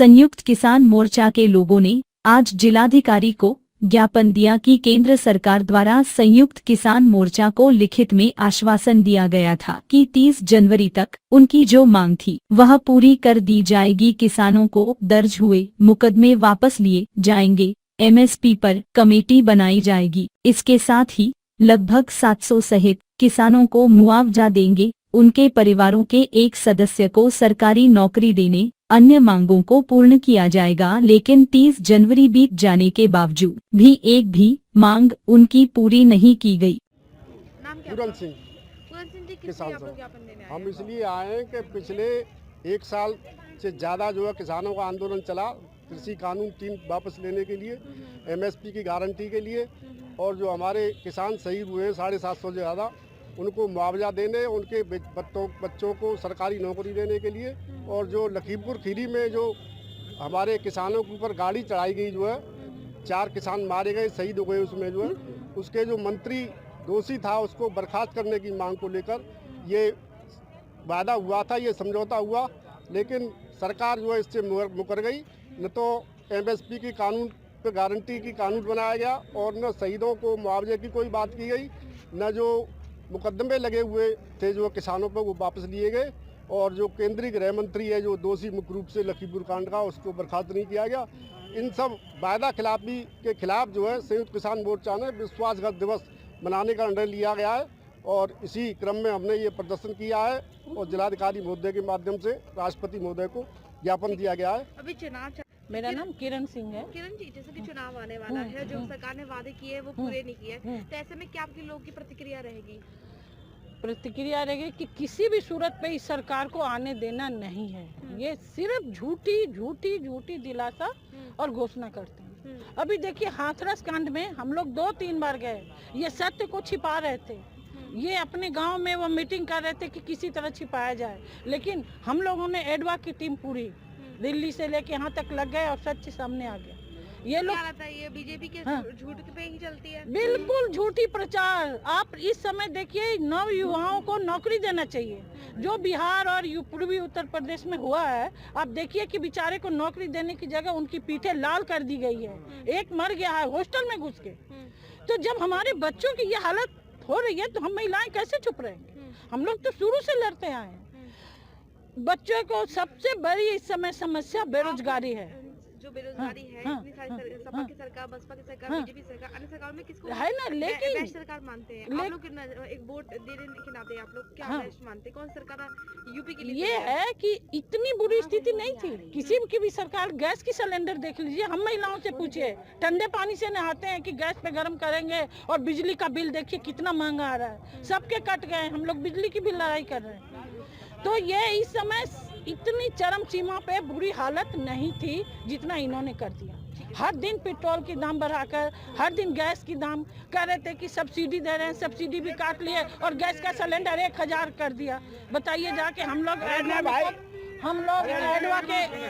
संयुक्त किसान मोर्चा के लोगों ने आज जिलाधिकारी को ज्ञापन दिया कि केंद्र सरकार द्वारा संयुक्त किसान मोर्चा को लिखित में आश्वासन दिया गया था कि 30 जनवरी तक उनकी जो मांग थी वह पूरी कर दी जाएगी। किसानों को दर्ज हुए मुकदमे वापस लिए जाएंगे, एमएसपी पर कमेटी बनाई जाएगी। इसके साथ ही लगभग 700 सहित किसानों को मुआवजा देंगे। उनके परिवारों के एक सदस्य को सरकारी नौकरी देने, अन्य मांगों को पूर्ण किया जाएगा। लेकिन 30 जनवरी बीत जाने के बावजूद भी एक भी मांग उनकी पूरी नहीं की गई। नाम क्या? पूरन सिंह जी, किस लिए आप लोग ज्ञापन देने आए हम हैं? इसलिए आए हैं कि पिछले एक साल से ज़्यादा जो है किसानों का आंदोलन चला कृषि कानून 3 वापस लेने के लिए, एमएसपी की गारंटी के लिए, और जो हमारे किसान शहीद हुए हैं 750 से ज़्यादा उनको मुआवजा देने, उनके बच्चों को सरकारी नौकरी देने के लिए, और जो लखीमपुर खीरी में जो हमारे किसानों के ऊपर गाड़ी चढ़ाई गई जो है 4 किसान मारे गए, शहीद हो गए, उसमें जो है उसके जो मंत्री दोषी था उसको बर्खास्त करने की मांग को लेकर ये वादा हुआ था, ये समझौता हुआ, लेकिन सरकार जो है इससे मुकर गई। न तो एमएसपी की कानून पे गारंटी की कानून बनाया गया और न शहीदों को मुआवजे की कोई बात की गई, न जो मुकदमे लगे हुए थे जो किसानों पर वो वापस लिए गए, और जो केंद्रीय गृह मंत्री है जो दोषी मुख्य रूप से लखीमपुर कांड का उसको बर्खास्त नहीं किया गया। इन सब वायदा खिलाफी के खिलाफ जो है संयुक्त किसान मोर्चा ने विश्वासघात दिवस मनाने का निर्णय लिया गया है, और इसी क्रम में हमने ये प्रदर्शन किया है और जिलाधिकारी महोदय के माध्यम से राष्ट्रपति महोदय को ज्ञापन दिया गया है। अभी चुनाव मेरा नाम किरण सिंह है। किरण जी, जैसे कि चुनाव आने वाला है, जो सरकार ने वादे किए वो पूरे नहीं किए, तो ऐसे में क्या आपके लोगों की प्रतिक्रिया रहेगी? प्रतिक्रिया रहेगी कि किसी भी सूरत पे इस सरकार को आने देना नहीं है। ये सिर्फ झूठी झूठी झूठी दिलासा और घोषणा करते हैं। अभी देखिए हाथरस कांड में हम लोग 2-3 बार गए, ये सत्य को छिपा रहे थे। ये अपने गांव में वो मीटिंग कर रहे थे कि किसी तरह छिपाया जाए, लेकिन हम लोगों ने एडवा की टीम पूरी दिल्ली से लेके यहाँ तक लग गए और सच्ची सामने आ गया। ये लोग ये बीजेपी के झूठ पे ही चलती है, बिल्कुल झूठी प्रचार। आप इस समय देखिए नव युवाओं को नौकरी देना चाहिए, जो बिहार और पूर्वी उत्तर प्रदेश में हुआ है। आप देखिए कि बेचारे को नौकरी देने की जगह उनकी पीठें लाल कर दी गई है, एक मर गया है हॉस्टल में घुस के। तो जब हमारे बच्चों की ये हालत हो रही है तो हम महिलाएं कैसे चुप रहेंगे? हम लोग तो शुरू से लड़ते आए हैं। बच्चों को सबसे बड़ी इस समय समस्या बेरोजगारी है। जो बेरोजगारी है, इतनी सारी सपा की सरकार, बसपा की सरकार, बीजेपी सरकार, अन्य सरकार में किसको है ना, लेकिन बेस्ट सरकार मानते हैं आप लोग? एक वोट देने के नाते आप लोग क्या बेस्ट मानते हैं? कौन सरकार यूपी के लिए? ये है कि इतनी बुरी स्थिति नहीं थी किसी की भी सरकार। गैस की सिलेंडर देख लीजिए, हम महिलाओं से पूछिए, ठंडे पानी से नहाते हैं कि गैस पे गर्म करेंगे, और बिजली का बिल देखिए कितना महंगा आ रहा है। सबके कट गए, हम लोग बिजली की भी लड़ाई कर रहे हैं। तो ये इस समय इतनी चरम सीमा पे बुरी हालत नहीं थी जितना इन्होंने कर दिया। हर दिन पेट्रोल की दाम बढ़ाकर, हर दिन गैस की दाम कह रहे थे कि सब्सिडी दे रहे हैं, सब्सिडी भी काट लिए, और गैस का सिलेंडर 1000 कर दिया। बताइए जाके हम लोग एडवा के